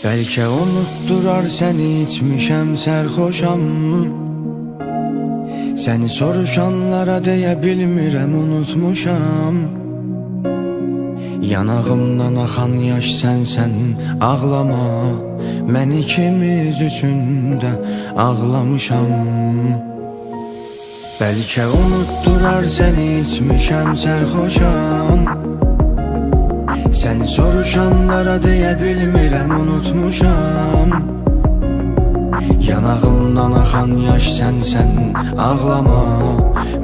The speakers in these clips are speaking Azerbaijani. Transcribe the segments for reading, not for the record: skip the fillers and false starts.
Bəlkə unutdurar səni, içmişəm, sərxoşam. Səni soruşanlara deyə bilmirəm, unutmuşam. Yanağımdan axan yaş sənsən, ağlama. Mən ikimiz üçün də ağlamışam. Bəlkə unutdurar səni, içmişəm, sərxoşam. Səni soruşanlara deyə bilmirəm, unutmuşam. Yanağımdan axan yaş sənsən, ağlama.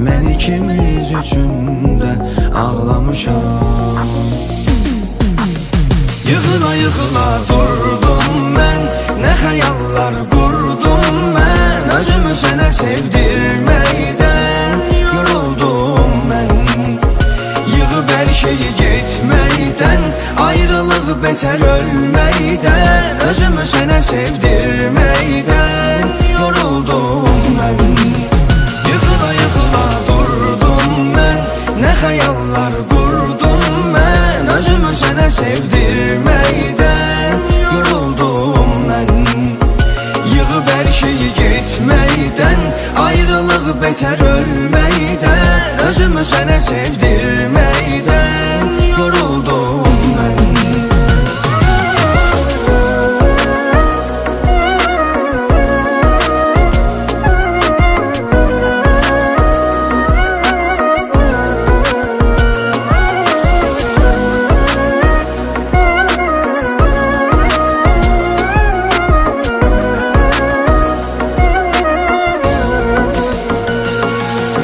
Mən ikimiz üçün də ağlamışam. Yıxıla yıxıla durdum mən, nə xəyallar qurdum mən. Özümü sənə sevdirməkdən yoruldum mən. Yığıb hər şeyi getməkdən, ayrılıq betər ölməkdən. Özümü sənə sevdirməkdən yoruldum mən. Yıxıla yıxıla durdum mən, nə xəyallar qurdum mən. Özümü sənə sevdirməkdən yoruldum mən. Yığıb hər şeyi getməkdən, ayrılıq betər ölməkdən. Özümü sənə sevdirməkdən yoruldum mən.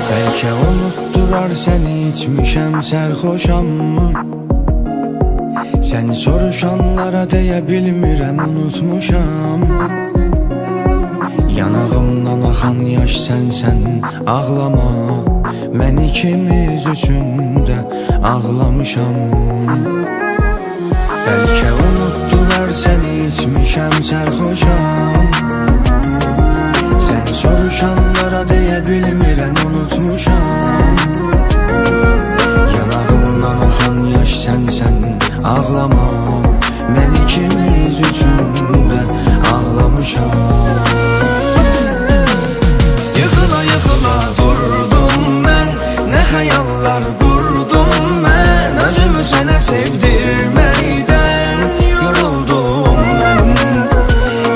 Bəlkə unutdurar səni, içmişəm, sərxoşam. Səni soruşanlara deyə bilmirəm, unutmuşam. Yanağımdan axan yaş sənsən, ağlama. Mən ikimiz üçün də ağlamışam. Bəlkə unutdurar səni, içmişəm, sərxoşam. Səni soruşanlara deyə bilmirəm, unutmuşam. Yanağımdan axan yaş sənsən, ağlama. Mən ikimiz üçün də ağlamışam. Yıxıla yıxıla durdum mən, nə xəyallar qurdum mən. Özümü sənə sevdirməkdən yoruldum mən.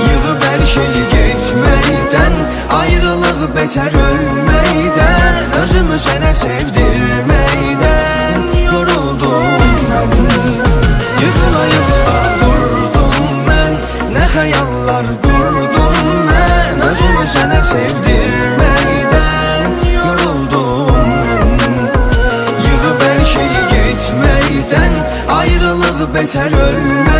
Yığıb hər şeyi getməkdən, ayrılıq betər ölməkdən. Özümü sənə sevdirməkdən yoruldum mən. Yıxıla yıxıla durdum mən, nə xəyallar qurdum mən. Özümü sənə sevdirməkdən yoruldum mən. Yığıb hər şeyi getməkdən, ayrılıq betər ölməkdən.